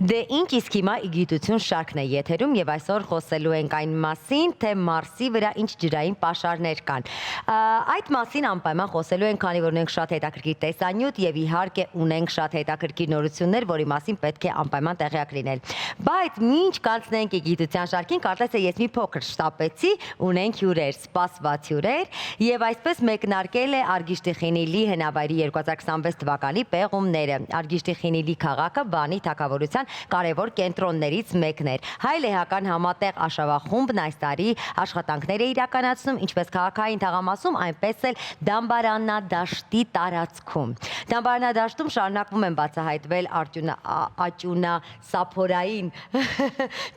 Դե ինչ իսկ հիմա իգիտություն շարքն է եթերում եւ այսօր խոսելու ենք այն մասին, թե Մարսի վրա ինչ ջրային պաշարներ կան։ Այդ մասին անպայման խոսելու ենք, քանի որ ունենք շատ հետաքրքիր տեսանյութ եւ իհարկե ունենք շատ հետաքրքիր նորություններ, որի մասին պետք է անպայման տեղյակ լինել։ Բայց ինչ կանցնենք իգիտության շարքին, կարծես թե ես մի փոքր շտապեցի, ունենք հյուրեր, սպասված հյուրեր եւ այսպես մեկնարկել է Արգիշտի Խինիլի հնավայրի 2026 թվականի պեղումները։ Արգիշտի Խինիլի քաղաքը Վանի թագավորության կարևոր կենտրոններից մեկն էր։ Հայ լեհական համատեղ աշավախումբն այս տարի աշխատանքներ է իրականացնում ինչպես քաղաքային թաղամասում, այնպես էլ Դամբարանադաշտի տարածքում։ Դամբարանադաշտում շարունակվում են բացահայտվել աճյունասափորային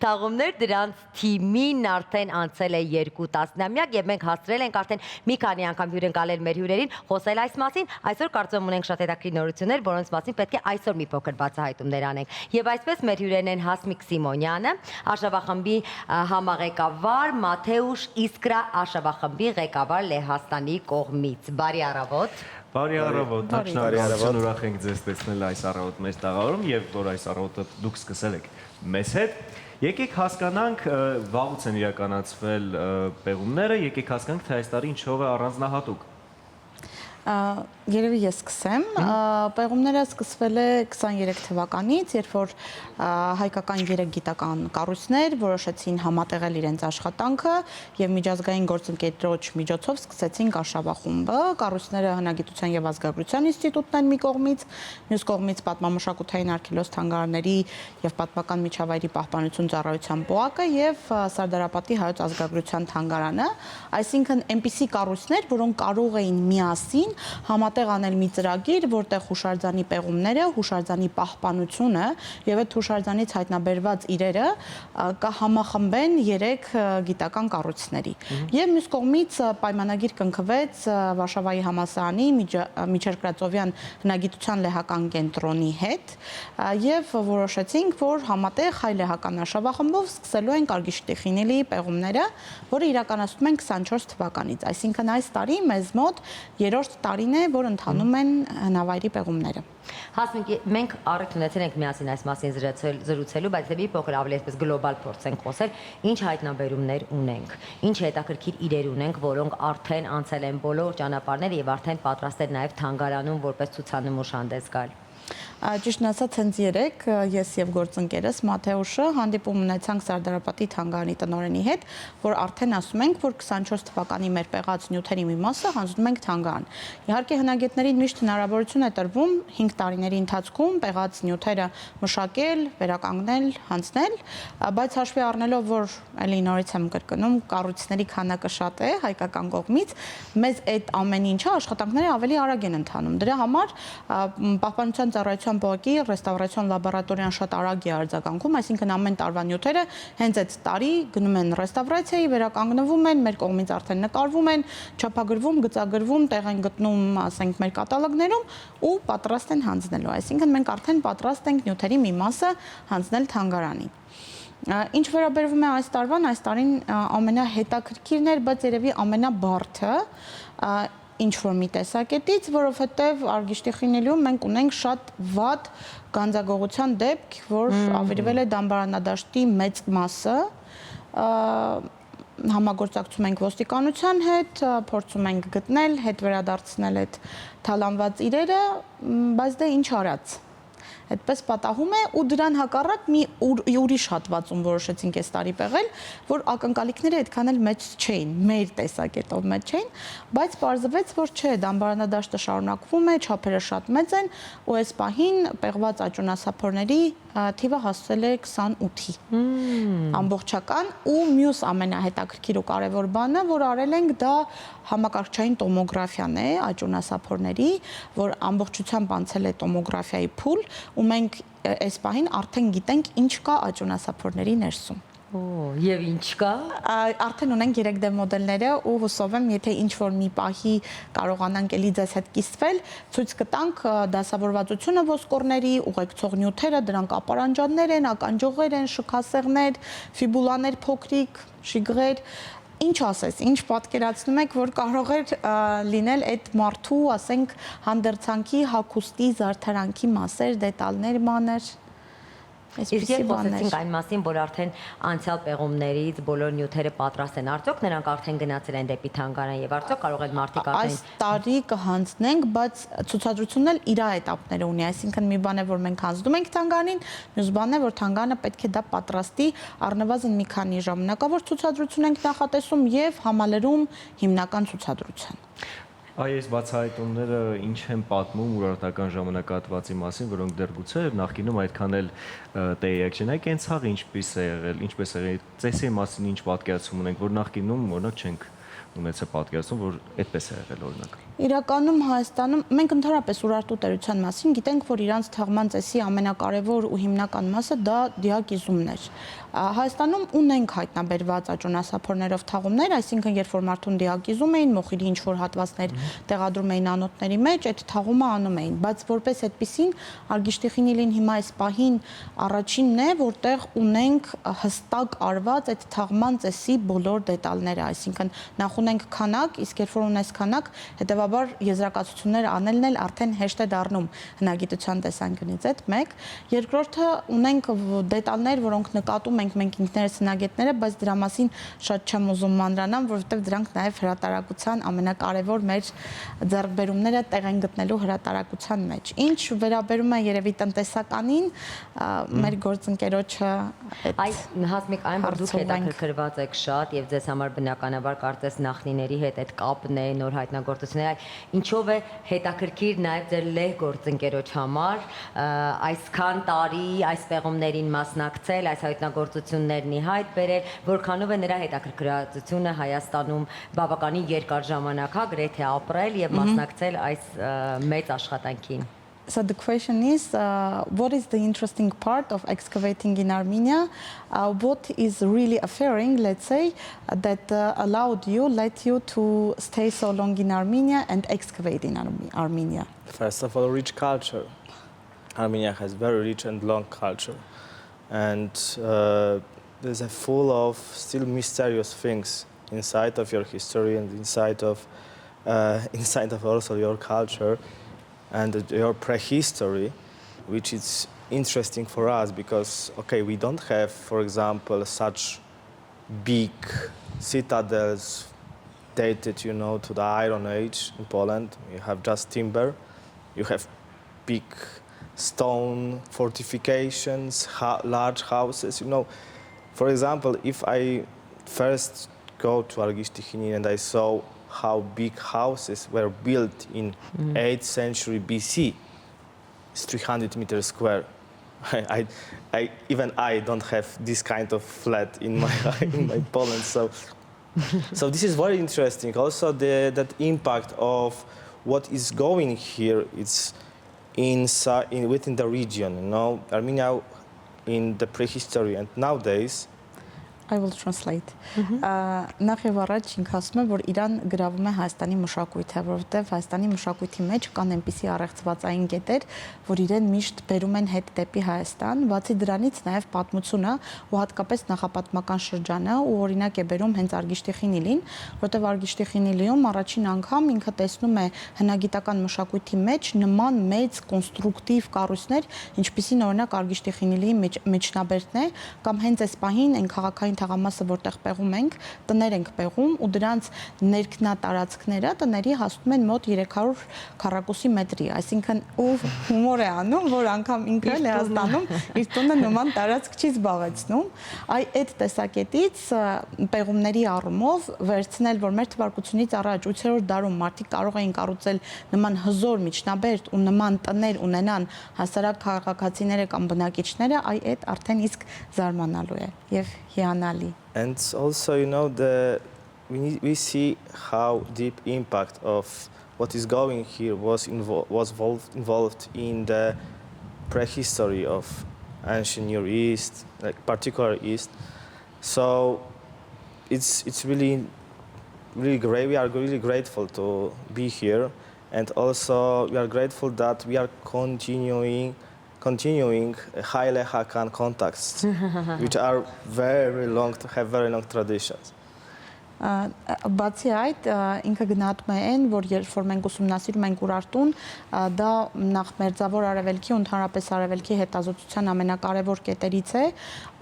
թաղումներ, դրանց թիմին արդեն անցել է 2 տասնամյակ եւ մենք հասցրել ենք արդեն մի քանի անգամ հյուրընկալել մեր հյուրերին, խոսել այս մասին։ Այսօր կարծում ունենք շատ հետաքրքիր նորություններ, որոնց մասին պետք է այսօր մի փոքր բացահայտումներ անենք։ Եվ այսպես մեր հյուրերն են Հասմիկ Սիմոնյանը, Աշավախմբի համաղեկավար, Մաթեուշ Իսկրա Աշավախմբի ղեկավար Լեհաստանի կողմից։ Բարի առավոտ։ Բարի առավոտ, շնորհակալություն, ուրախ ենք ձեզ տեսնել այս առավոտ մեր տաղավարում եւ որ այս առավոտը դուք սկսել եք մեզ հետ։ Եկեք հասկանանք, վաղուց են իրականացվել պեղումները, եկեք հասկանանք, թե այս տարի ինչով է առանձնահատուկ։ Երևի ես սկսեմ, պեղումները սկսվել է 23 թվականից, երբ որ հայկական 3 գիտական կառույցներ որոշեցին համատեղել իրենց աշխատանքը եւ միջազգային գործընկերոջ միջոցով սկսեցին Աշավախումբը, կառույցները հնագիտության եւ ազգագրության ինստիտուտն են մի կողմից, մյուս կողմից պատմամշակութային արգելոց թանգարանների եւ պատմական միջավայրի պահպանություն ծառայության ՊՕԱԿ-ը եւ Սարդարապատի հայոց ազգագրության թանգարանը, այսինքն այնպիսի կառույցներ, որոնք կարող էին միասին համատեղ անել մի ծրագիր, որտեղ հուշարձանի պեղումները, հուշարձանի պահպանությունը եւ այդ հուշարձանից հայտնաբերված իրերը կհամախմբեն 3 գիտական կառույցների։ Եվ մյուս կողմից պայմանագիր կնքվեց Վարշավայի համալսարանի Միջերկրածովյան հնագիտության լեհական կենտրոնի հետ եւ որոշեցինք, որ համատեղ հայ լեհական աշավախմբով սկսելու են Արգիշտի Խինիլի պեղումները, որը իրականացնում են 24 թվականից։ Այսինքն այս տարի մեզ մոտ 3-րդ տարին է, որ ընթանում են հնավայրի պեղումները։ Հասմիկ, մենք առիթ ունեցել ենք միասին այս մասին զրուցելու, բայց դեպի փոքր ավելի այսպես գլոբալ փորձենք խոսել, ինչ հայտնաբերումներ ունենք, ինչ հետաքրքիր իրեր ունենք, որոնք արդեն անցել են բոլոր ճանապարհները եւ արդեն պատրաստ են նաեւ թանգարանում որպես ցուցանմուշ հանդես գալ։ Ճիշտն ասած, հենց երեկ ես եւ գործընկերս Մաթեուշը հանդիպում ունեցանք Սարդարապատի թանգարանի տնօրենի հետ, որ արդեն ասում ենք, որ 24 թվականի մեր պեղած նյութերի մի մասը հանձնում ենք թանգարան։ Իհարկե հնագետներին միշտ հնարավորություն է տրվում 5 տարիների ընթացքում պեղած նյութերը մշակել, վերականգնել, հանձնել, բայց հաշվի առնելով, որ ելի նորից եմ կրկնում, կառույցների քանակը շատ է հայկական կողմից, մեզ այդ ամեն ինչը աշխատանքները ավելի արագ են ընթանում։ Դրա համար պահպանության ծառայության ՊՕԱԿ-ի ռեստավրացիոն լաբորատորիան շատ արագ է արձագանքում, այսինքն ամեն տարվա նյութերը հենց այդ տարի գնում են ռեստավրացիայի, վերականգնվում են, մեր կողմից արդեն նկարվում են, չափագրվում, գծագրվում, տեղ են գտնում, ասենք, մեր կատալոգներում ու պատրաստ են հանձնելու։ Այսինքն մենք արդեն պատրաստ ենք նյութերի մի մասը հանձնել թանգարանին։ Ինչ վերաբերվում է այս տարվան, այս տարին ամենահետաքրքիրն էր, բայց երևի ամենաբարդը ինչ-որ մի տեսակետից, որովհետև Արգիշտի Խինիլիում մենք ունենք շատ վատ գանձագողության դեպք, որ ավերվել է Դամբարանադաշտի մեծ մասը, համագործակցում ենք ոստիկանության հետ, փորձում ենք գտնել, հետ վերադարձնել այդ թալանված իրերը, բայց դե ինչ արած։ Այդպես պատահում է ու դրան հակառակ մի ուրիշ հատվածում որոշեցինք այս տարի պեղել, որ ակնկալիքները այդքան էլ մեծ չէին, մեր տեսակետով մեծ չէին, բայց պարզվեց, որ չէ, Դամբարանադաշտը շարունակվում է, չափերը շատ մեծ են ու այս պահին պեղված աճյունասափորների թիվը հասել է 28-ի ամբողջական ու մյուս ամենահետաքրքիր ու կարևոր բանը, որ արել ենք, դա համակարգչային տոմոգրաֆիան է աճյունասափորների, որ ամբողջությամբ անցել է տոմոգրաֆիայի փուլ ու մենք այս պահին արդեն գիտենք ինչ կա աճյունասափորների ներսում։ Եվ ինչ կա։ Արդեն ունենք 3D մոդելները ու հուսով եմ, եթե ինչ-որ մի պահի կարողանանք էլի ձեզ հետ կիսվել, ցույց կտանք դասավորվածությունը ոսկորների, ուղեկցող նյութերը, դրանք ապարանջաններ են, ականջողեր են, շքասեղներ, ֆիբուլաներ փոքրիկ, շիգրեր, ինչ ասես, ինչ պատկերացնում եք, որ կարող էր լինել այդ մարդու, ասենք, հանդերձանքի, հագուստի, զարդարանքի մասեր, դետալներ մանր։ Իսկ երբ խոսեցինք այն մասին, որ արդեն անցյալ պեղումներից բոլոր նյութերը պատրաստ են, արդյոք նրանք արդեն գնացել են դեպի թանգարան եւ արդյոք կարող են մարդիկ արդեն այս տարի կհանձնենք, բայց ցուցադրությունն էլ իր этаպները ունի, այսինքն մի բան է, որ մենք հանձնում ենք թանգարանին, մյուս բանն է, որ թանգարանը պետք է դա պատրաստի առնվազն մի քանի ժամանակավոր ցուցադրություն ենք նախատեսում եւ համալրում հիմնական ցուցադրության։ Այս բացահայտումները ինչ են պատմում ուրարտական ժամանակահատվածի մասին, որոնք դեռ գուցե նախկինում այդքան էլ տեղյակ չեն։ Այ կենցաղը ինչպես է եղել, ինչպես է եղել, ծեսի մասին ինչ պատկերացում ունենք, որ նախկինում օրինակ չենք ունեցել պատկերացում, որ այդպես է եղել օրինակ։ Իրականում Հայաստանում մենք ընդհանրապես ուրարտու տերության մասին գիտենք, որ իրանց թաղման ծեսի ամենակարևոր ու հիմնական մասը դա դիակիզումն էր։ Հայաստանում ունենք հայտնաբերված աճոնասափորներով թաղումներ, այսինքն երբ որ մարդուն դիակիզում էին, մոխիրի ինչ-որ հատվածներ տեղադրում էին անոթների մեջ, այդ թաղումը անում էին, բայց որպես այդպեսին արգիշտիխինիլին հիմա այս պահին առաջինն է, որտեղ ունենք հստակ արված այդ թաղման ծեսի բոլոր դետալները, այսինքն նախ ունենք քանակ, իսկ երբ որ ունես քանակ, հետեւաբար եզրակացություններ անելն էլ արդեն հեշտ է դառնում հնագիտության տեսանկյունից այդ մեկ, երկրորդը ունենք դետալներ, որոնք նկատում ենք մենք ինքներս հնագետները, բայց դրա մասին շատ չեմ ուզում մանրանամ, որովհետև դրանք նաև հրատարակության ամենակարևոր մեր ձեռքբերումները տեղ են գտնելու հրատարակության մեջ։ Ինչ վերաբերում է երևի տնտեսականին, մեր գործընկերոջը Այս հասմիկ այն որ դուք հետաքրքրված եք շատ եւ ձեզ համար բնականաբար կարծես նախնիների հետ այդ կապն է, նոր հայտնագործությունները, ինչով է հետաքրքիր նաեւ ձեր լեհ գործընկերոջ համար այսքան տարի այս պեղումներին մասնակցել, այս հայտնագործություններն ի հայտ բերել, որքանով է նրա հետաքրքրվածությունը Հայաստանում բավականին երկար ժամանակ հա գրեթե ապրել եւ մասնակցել այս մեծ աշխատանքին։ So the question is, what is the interesting part of excavating in Armenia? What is really affirming, let's say, that let you to stay so long in Armenia and excavate in Armenia? First of all, rich culture. Armenia has very rich and long culture, and there's a full of still mysterious things inside of your history and inside of also your culture. And your prehistory, which is interesting for us because, okay, we don't have, for example, such big citadels dated, to the Iron Age in Poland. You have just timber. You have big stone fortifications, large houses. For example, if I first go to Argistichini and I saw how big houses were built in 8th century BC. It's 300 meters square. Even I don't have this kind of flat in my Poland. So this is very interesting. Also, that impact of what is going here, it's within the region. Armenia in the prehistory and nowadays. I will translate. Նախ եւ առաջ ինք ասում եմ, որ Իրան գրավում է Հայաստանի մշակույթը, որովհետեւ Հայաստանի մշակույթի մեջ կան այնպիսի առեղծվածային կետեր, որ իրեն միշտ բերում են հետ դեպի Հայաստան, բացի դրանից նաեւ պատմությունը ու հատկապես նախապատմական շրջանը, ու օրինակ է բերում հենց Արգիշտիխինիլին, որովհետեւ Արգիշտիխինիլիում առաջին անգամ ինքը տեսնում է հնագիտական մշակույթի մեջ նման մեծ կոնստրուկտիվ կառույցներ, ինչպիսին օրինակ Արգիշտիխինիլիի մեջնաբերդն է, կամ հենց այս պահին այն քաղաքային թաղամասը, որտեղ պեղում ենք, տներ ենք պեղում ու դրանց ներքնատարածքները տների հասնում են մոտ 300 քառակուսի մետրի, այսինքն ով հումոր է անում, որ անգամ ինքը Լեհաստանում իր տունը նման տարածք չի զբաղեցնում, այդ տեսակետից պեղումների առումով վերցնել, որ մեր թվարկությունից առաջ 8-րդ դարում մարդիկ կարող էին կառուցել նման հզոր միջնաբերդ ու նման տներ ունենան հասարակ քաղաքացիները կամ բնակիչները, այդ արդեն իսկ զարմանալու է եւ հիանալի։ And also, we see how deep impact of what is going here was involved in the prehistory of ancient Near East, like particular East. So it's really great. We are really grateful to be here, and also we are grateful that we are continuing Haile Hakan contacts, which are have very long traditions. Բացի այդ, ինքը գնահատում է այն, որ երբ որ մենք ուսումնասիրում ենք Ուրարտուն, դա նախ մերձավոր արևելքի ու ընդհանրապես արևելքի հետազոտության ամենակարևոր կետերից է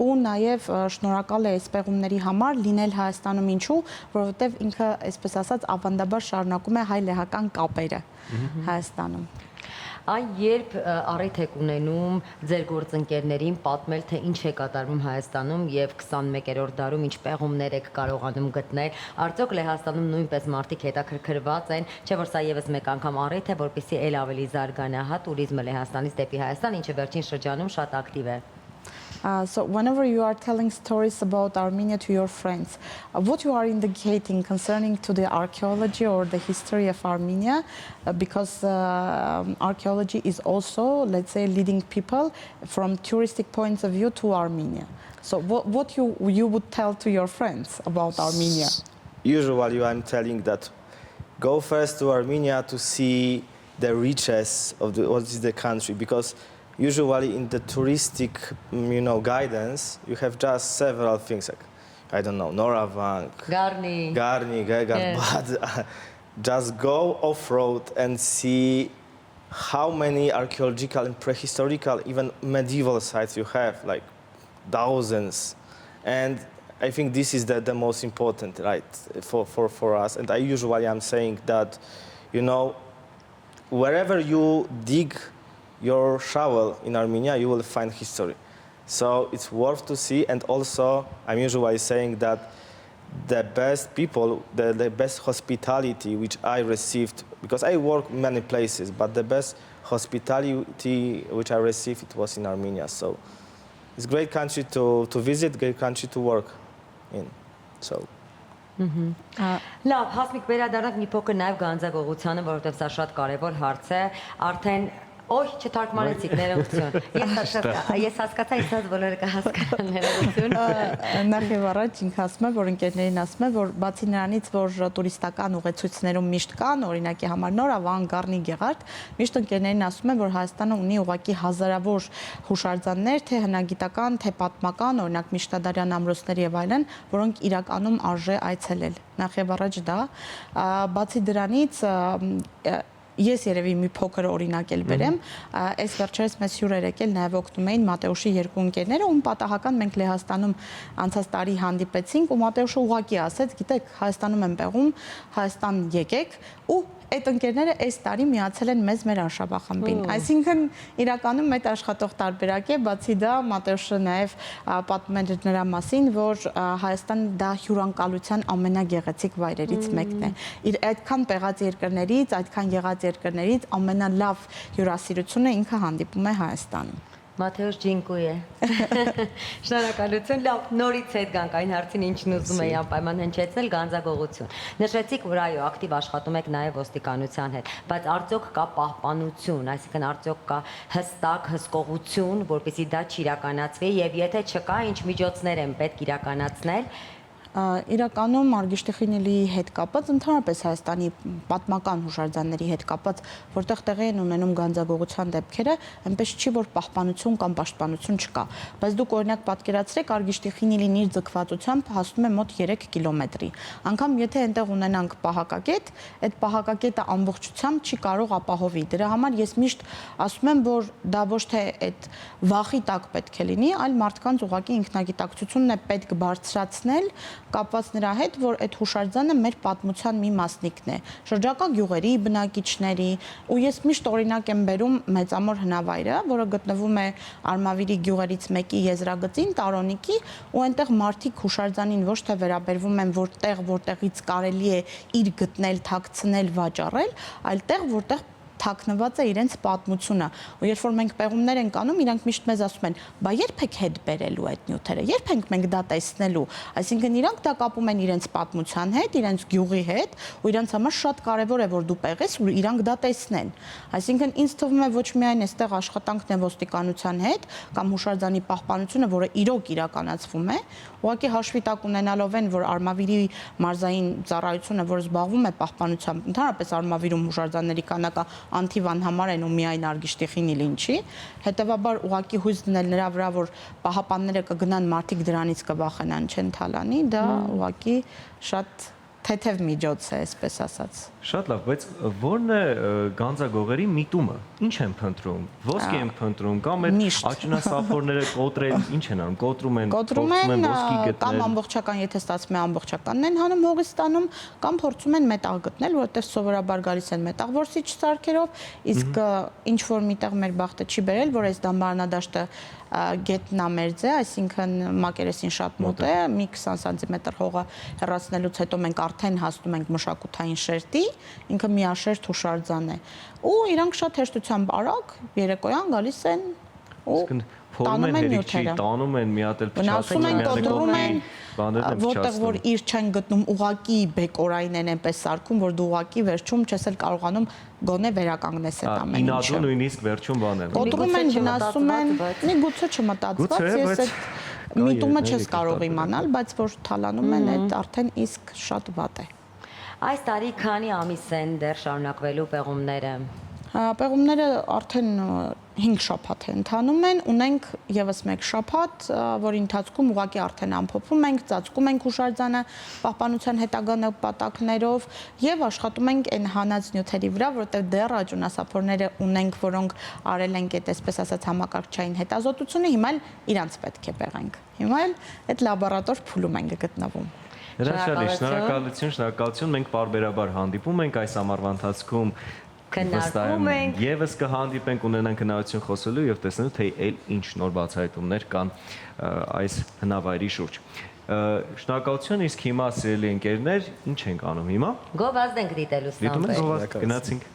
ու նաև շնորհակալ է այս պեղումների համար լինել Հայաստանում, ինչու, որովհետև ինքը, այսպես ասած, ավանդաբար շարունակում է հայ-լեհական կապերը Հայաստանում։ Այն երբ առիթ եք ունենում ձեր գործընկերներին պատմել, թե ինչ է կատարվում Հայաստանում եւ 21-րդ դարում ինչ պեղումներ եք կարողանում գտնել, արդյոք Լեհաստանում նույնպես մարդիկ հետաքրքրված են, չէ՞ որ սա եւս մեկ անգամ առիթ է, որպեսզի ել ավելի զարգանա հա տուրիզմը Լեհաստանից դեպի Հայաստան, ինչը վերջին շրջանում շատ ակտիվ է։ So whenever you are telling stories about Armenia to your friends, what you are indicating concerning to the archaeology or the history of Armenia, because archaeology is also, let's say, leading people from touristic points of view to Armenia. So what you would tell to your friends about Armenia? Usually I'm telling that go first to Armenia to see the riches of what is the country, because usually in the touristic, guidance, you have just several things like, I don't know, Noravank, Garni, but just go off-road and see how many archaeological and prehistorical, even medieval sites you have, like thousands. And I think this is the most important, right, for us. And I usually am saying that, wherever you dig your shovel in Armenia, you will find history. So it's worth to see. And also, I'm usually saying that the best people, the best hospitality which I received, because I work many places, but the best hospitality which I received, it was in Armenia. So it's a great country to visit, great country to work in. So. Լավ, հասմիկ վերադառնանք մի փոքր նաև գանձագողությանը, որովհետև սա շատ կարևոր հարց է, արդեն Օй, չթարգմանեցիք, ներողություն։ Ես հասկացա, ինձ բոլորը կհասկանան, ներողություն։ Նախ եւ առաջ ինքը ասում է, որ ընկերներին ասում է, որ բացի նրանից, որ տուրիստական ուղեցույցներում միշտ կան, օրինակի համար Նորավան, Գառնի, Գեղարդ, միշտ ընկերներին ասում է, որ Հայաստանը ունի ուղղակի հազարավոր հուշարձաններ, թե հնագիտական, թե պատմական, օրինակ Միշտադարյան ամրոցներ եւ այլն, որոնք իրականում արժե այցելել։ Նախ եւ առաջ դա, բացի դրանից Ես երևի մի փոքր օրինակ էլ բերեմ, այս վերջերս մեզ հյուր էր եկել նաև օգնում էին Մատեուշի երկու ընկերները, ում պատահական մենք Լեհաստանում անցած տարի հանդիպեցինք ու Մատեուշը ուղղակի ասեց, գիտեք, Հայաստանում եմ պեղում, Հայաստան եկեք ու այդ ընկերները այս տարի միացել են մեզ մեր արշավախմբին։ Այսինքն իրականում այդ աշխատող տարբերակ է, բացի դա Մատեուշը նաև պատմում է նրա մասին, որ Հայաստանը դա հյուրընկալության ամենագեղեցիկ վայրերից մեկն է։ Իր այդքան պեղած երկրներից, այդքան եղած երկրներից ամենալավ հյուրասիրությունը ինքը հանդիպում է Հայաստանում։ Մաթեոս Ջինկույ է։ Շնորհակալություն, լավ, նորից հետ գանք այն հարցին, ինչն ուզում էի անպայման հնչեցնել, գանձագողություն։ Նշեցիք, որ այո, ակտիվ աշխատում եք նաև ոստիկանության հետ, բայց արդյոք կա պահպանություն, այսինքն արդյոք կա հստակ հսկողություն, որպեսզի դա չիրականացվի եւ եթե չկա, ինչ միջոցներ են պետք իրականացնել։ Իրականում Արգիշտիխինիլի հետ կապած, ընդհանրապես Հայաստանի պատմական հուշարձանների հետ կապած, որտեղ տեղի են ունենում գանձագողության դեպքերը, այնպես չի, որ պահպանություն կամ պաշտպանություն չկա։ Բայց դուք օրինակ պատկերացրեք Արգիշտիխինիլին իր ձգվածությամբ հասնում է մոտ 3 կիլոմետրի։ Անկամ եթե այնտեղ ունենանք պահակակետ, այդ պահակակետը ամբողջությամբ չի կարող ապահովի։ Դրա համար ես միշտ ասում եմ, որ դա ոչ թե այդ վախի տակ պետք է լինի, այլ մարդկանց ուղղակի ինքնագիտակցությունն է պետք բարձրացնել կապված նրա հետ, որ այդ հուշարձանը մեր պատմության մի մասնիկն է, շրջակա գյուղերի, բնակիչների, ու ես միշտ օրինակ եմ բերում Մեծամոր հնավայրը, որը գտնվում է Արմավիրի գյուղերից մեկի եզրագծին, Տարոնիկի, ու այնտեղ մարդիկ հուշարձանին ոչ թե վերաբերվում են որտեղից կարելի է իր գտնել, թաքցնել, վաճառել, այլ տեղ, որտեղ թաքնված է իրենց պատմությունը։ Ու երբ որ մենք պեղումներ ենք անում, իրանք միշտ մեզ ասում են, բա երբ եք հետ բերելու այդ նյութերը, երբ ենք մենք դա տեսնելու։ Այսինքն իրանք դա կապում են իրենց պատմության հետ, իրենց գյուղի հետ, ու իրենց համար շատ կարևոր է, որ դու պեղես ու իրանք դա տեսնեն։ Այսինքն ինձ թվում է ոչ միայն այստեղ աշխատանքն է ոստիկանության հետ կամ հուշարձանի պահպանությունը, որը իրոք իրականացվում է, ուղղակի հաշվի տակ ունենալով են, որ Արմավիրի մարզային ծառայությունը, որը զբաղվում է պահպանությամբ, ընդհանրապես Արմավիրում հուշարձանների քանակը անթիվան համար են ու միայն արգիշտի խինիլ ինչի, հետևաբար ուղղակի հույս դնել նրա վրա, որ պահապանները կգնան, մարդիկ դրանից կվախենան, չեն թալանի, դա ուղղակի շատ թեթև միջոց է, այսպես ասած։ Շատ լավ, բայց ո՞րն է գանձագողերի միտումը։ Ինչ են փնտրում։ Ոսկի են փնտրում կամ այդ աճնասափորները կոտրել, ինչ են անում, կոտրում են, Կոտրում փորձում են ոսկի կամ գտնել։ ամբողջական, եթե ստացվում է ամբողջականն են հանում հողից ստանում, կամ փորձում են մետաղ գտնել, որովհետև սովորաբար գալիս են մետաղ որսիչ սարքերով, իսկ ինչ որ միտեղ մեր բախտը չի բերել, որ այս դամբարանադաշտը գետնամերձ է, այսինքն մակերեսին շատ մոտ է, մի 20 սանտիմետր հողը հեռացնելուց հետո մենք արդեն հասնում ենք մշակութային շերտի, ինքը միաշերտ ու շարձան է։ Ու իրանք շատ հեշտությամբ արագ երեկոյան գալիս են ու փորում են հերիք չի, տանում են մի հատ էլ վնասում են, կոտրում են, բաներն են որտեղ որ իր չեն գտնում ուղակի բեկորային են այնպես սարքում, որ դու ուղակի վերջում չես էլ կարողանում գոնե վերականգնես այդ ամեն ինչը։ Ինադու նույնիսկ վերջում բաներ։ Կոտրում են, վնասում են, մի գուցե չմտածված, ես այդ միտումը չես կարող իմանալ, բայց որ թալանում են, այդ արդեն իսկ շատ վատ է։ Այս տարի քանի ամիս են դեռ շարունակվելու պեղումները։ Պեղումները արդեն 5 շաբաթ են ընթանում են, ունենք եւս մեկ շաբաթ, որի ընթացքում ուղղակի արդեն ամփոփում ենք, ծածկում ենք հուշարձանը պահպանության հետագա նպատակներով եւ աշխատում ենք այն հանած նյութերի վրա, որովհետեւ դեռ աճունասափորները ունենք, որոնք արել են այդ այսպես ասած համակարգչային հետազոտությունը, հիմա էլ իրանց պետք է պեղենք։ Հիմա էլ այդ լաբորատոր փուլում ենք գտնվում։ Հրաշալի, շնորհակալություն, մենք պարբերաբար հանդիպում ենք այս ամառվա ընթացքում Քննարկում ենք եւս կհանդիպենք, ունենանք հնարավորություն խոսելու եւ տեսնելու թե այլ ինչ նոր բացահայտումներ կան այս հնավայրի շուրջ։ Շնորհակալություն, իսկ հիմա սիրելի ընկերներ, ինչ ենք անում հիմա։ գովազդ ենք դիտելու Դիտում ենք ստամբել։ գովազդ, գնացինք։